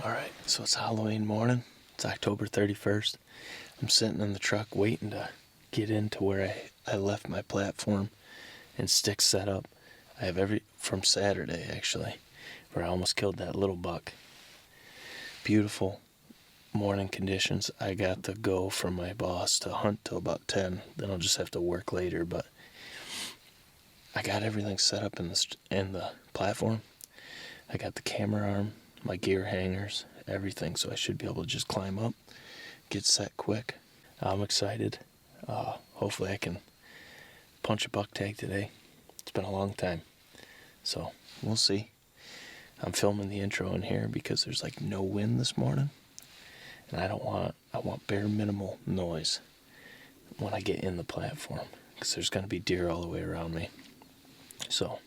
Alright, so it's Halloween morning. It's October 31st. I'm sitting in the truck waiting to get into where I left my platform and sticks set up. I have from Saturday actually, where I almost killed that little buck. Beautiful morning conditions. I got the go from my boss to hunt till about 10. Then I'll just have to work later, but I got everything set up in the platform. I got the camera arm, my gear hangers, everything, so I should be able to just climb up, get set quick. I'm excited. Hopefully I can punch a buck tag today. It's been a long time, so we'll see. I'm filming the intro in here because there's like no wind this morning, and I want bare minimal noise when I get in the platform, because there's going to be deer all the way around me. So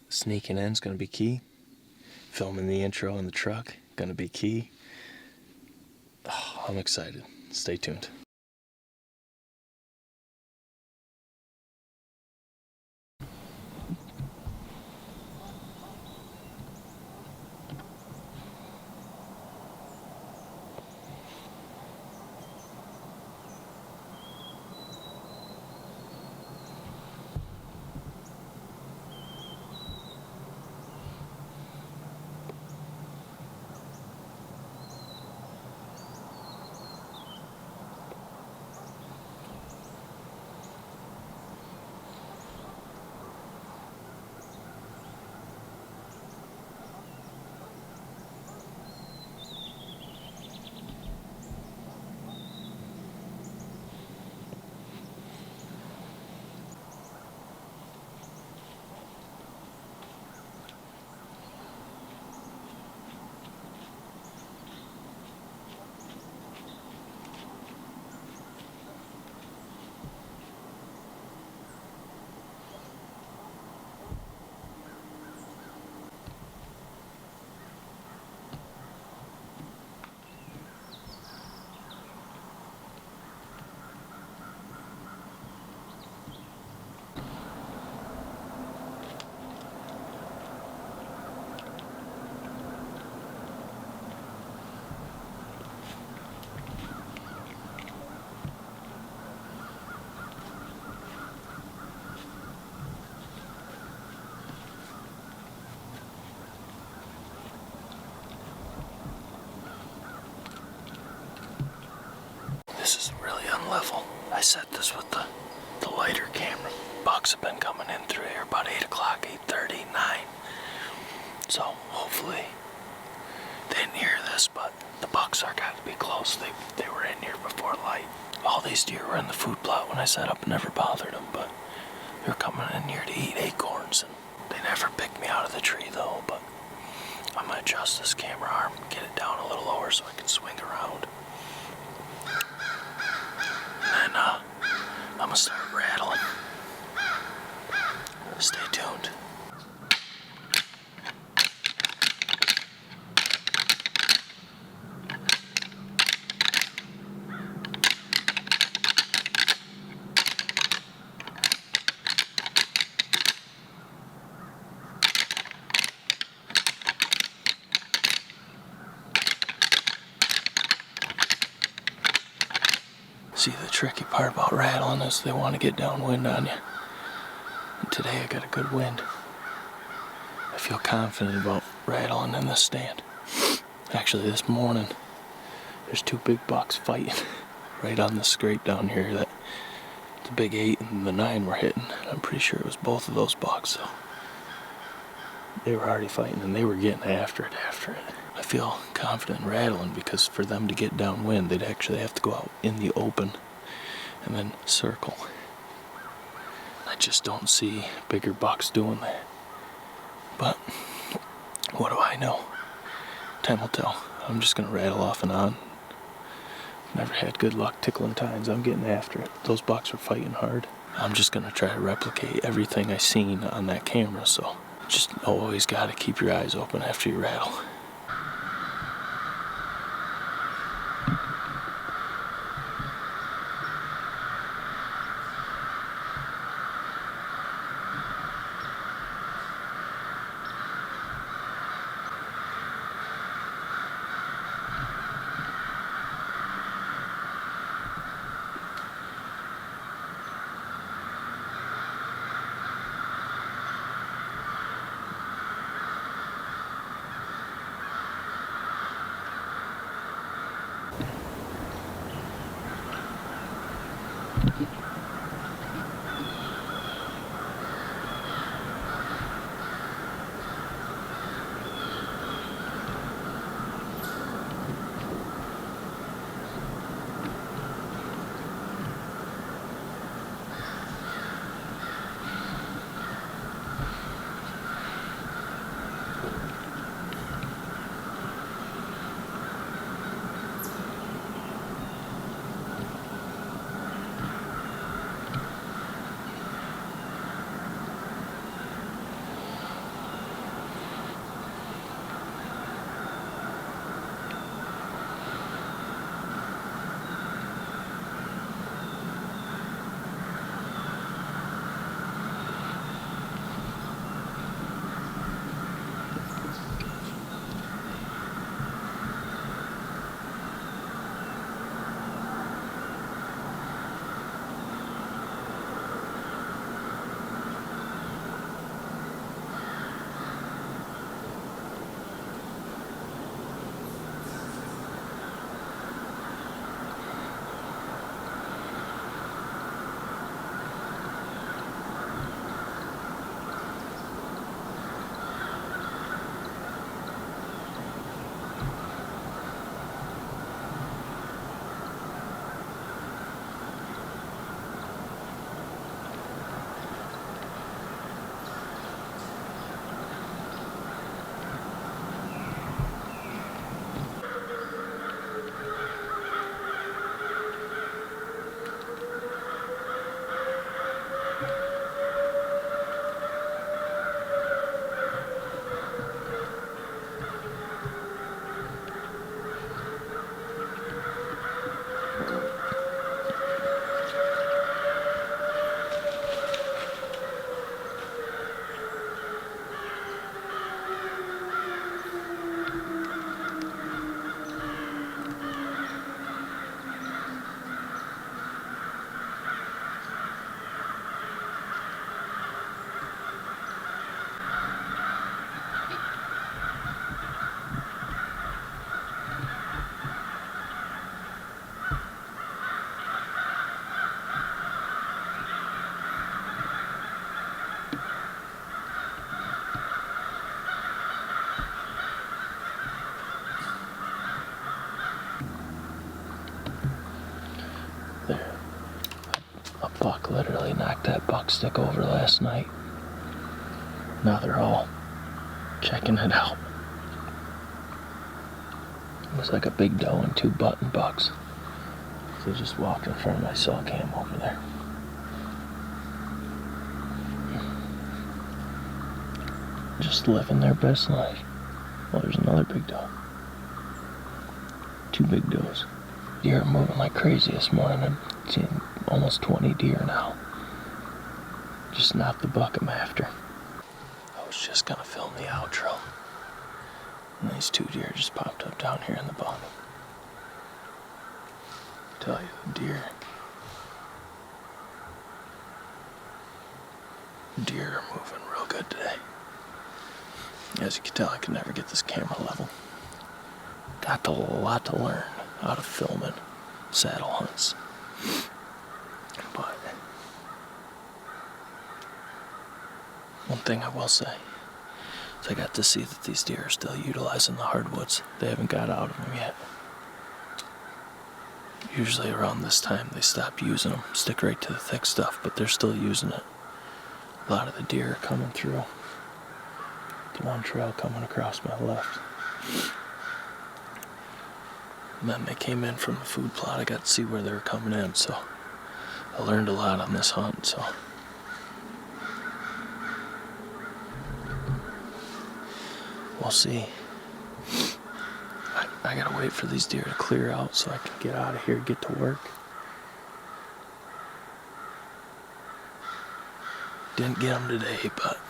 sneaking in is going to be key. Filming the intro in the truck, gonna be key. Oh, I'm excited. Stay tuned. This is really unlevel. I set this with the lighter camera. Bucks have been coming in through here about 8 o'clock, 8:30, 9. So hopefully they didn't hear this, but the bucks are got to be close. They were in here before light. All these deer were in the food plot when I set up. Never bothered them, but they're coming in here to eat acorns, and they never picked me out of the tree though. But I'm gonna adjust this camera arm, get it down a little lower so I can swing around. And I'm gonna start rattling. Stay tuned. See, the tricky part about rattling is they want to get downwind on you. And today I got a good wind. I feel confident about rattling in this stand. Actually, this morning, there's 2 big bucks fighting right on the scrape down here. That the big 8 and the 9 were hitting. I'm pretty sure it was both of those bucks. So they were already fighting, and they were getting after it. I feel confident rattling because for them to get downwind, they'd actually have to go out in the open and then circle. I just don't see bigger bucks doing that. But what do I know? Time will tell. I'm just gonna rattle off and on. Never had good luck tickling tines. I'm getting after it. Those bucks were fighting hard. I'm just gonna try to replicate everything I seen on that camera, so just always gotta keep your eyes open after you rattle. buck literally knocked that buck stick over last night. Now they're all checking it out. It was like a big doe and 2 button bucks. So just walked in front of my cell cam over there. Just living their best life. Well, there's another big doe. 2 big does. Deer are moving like crazy this morning. I'm seeing almost 20 deer now. Just not the buck I'm after. I was just gonna film the outro. And these 2 deer just popped up down here in the bottom. Tell you, the deer are moving real good today. As you can tell, I can never get this camera level. Got a lot to learn out of filming saddle hunts. But one thing I will say is I got to see that these deer are still utilizing the hardwoods. They haven't got out of them yet. Usually around this time they stop using them, stick right to the thick stuff, but they're still using it. A lot of the deer are coming through. The one trail coming across my left. And then they came in from the food plot. I got to see where they were coming in, so I learned a lot on this hunt, so. We'll see. I gotta wait for these deer to clear out so I can get out of here, get to work. Didn't get them today, but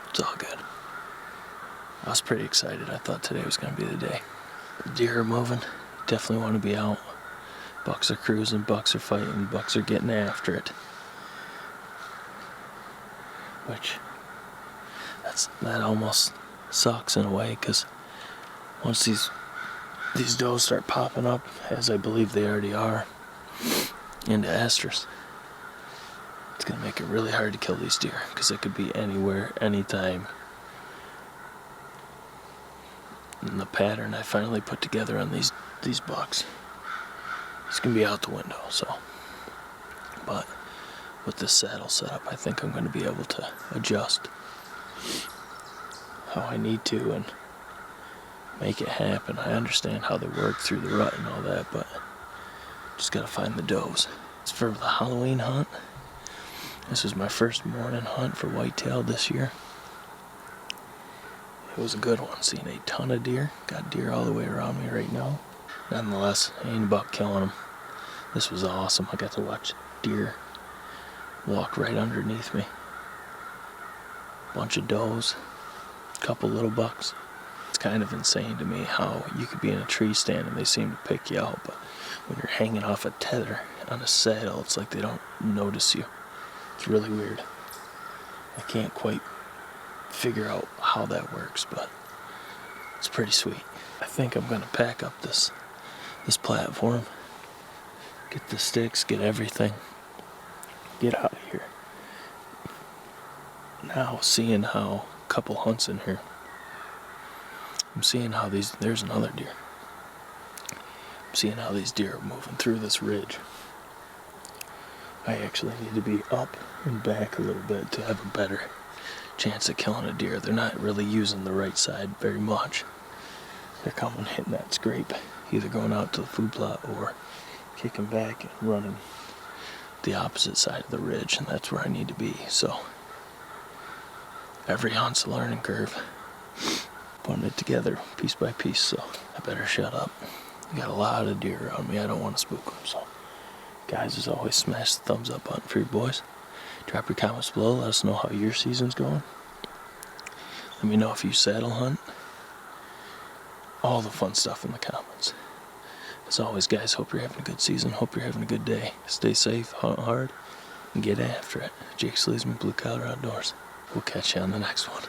it's all good. I was pretty excited. I thought today was gonna be the day. The deer are moving. Definitely want to be out. Bucks are cruising, bucks are fighting, bucks are getting after it. Which, that almost sucks in a way, because once these does start popping up, as I believe they already are, into estrus, it's going to make it really hard to kill these deer, because it could be anywhere, anytime. And the pattern I finally put together on these bucks, it's going to be out the window, so. But with this saddle setup, I think I'm going to be able to adjust how I need to and make it happen. I understand how they work through the rut and all that, but just got to find the does. It's for the Halloween hunt. This was my first morning hunt for whitetail this year. It was a good one, seeing a ton of deer. Got deer all the way around me right now. Nonetheless, ain't about killing them. This was awesome. I got to watch deer walk right underneath me. Bunch of does, couple little bucks. It's kind of insane to me how you could be in a tree stand and they seem to pick you out, but when you're hanging off a tether on a saddle, it's like they don't notice you. It's really weird. I can't quite figure out how that works, but it's pretty sweet. I think I'm gonna pack up this platform, get the sticks, get everything, get out of here. Now, seeing how a couple hunts in here, I'm seeing how there's another deer. I'm seeing how these deer are moving through this ridge. I actually need to be up and back a little bit to have a better chance of killing a deer. They're not really using the right side very much. They're coming, hitting that scrape, either going out to the food plot or kicking back and running the opposite side of the ridge, and that's where I need to be. So every hunt's a learning curve, putting it together piece by piece, so I better shut up. I got a lot of deer around me. I don't want to spook them, so guys, as always, smash the thumbs up button for your boys. Drop your comments below. Let us know how your season's going. Let me know if you saddle hunt. All the fun stuff in the comments. As always, guys, hope you're having a good season. Hope you're having a good day. Stay safe, hunt hard, and get after it. Jake Sleesman, Blue Collar Outdoors. We'll catch you on the next one.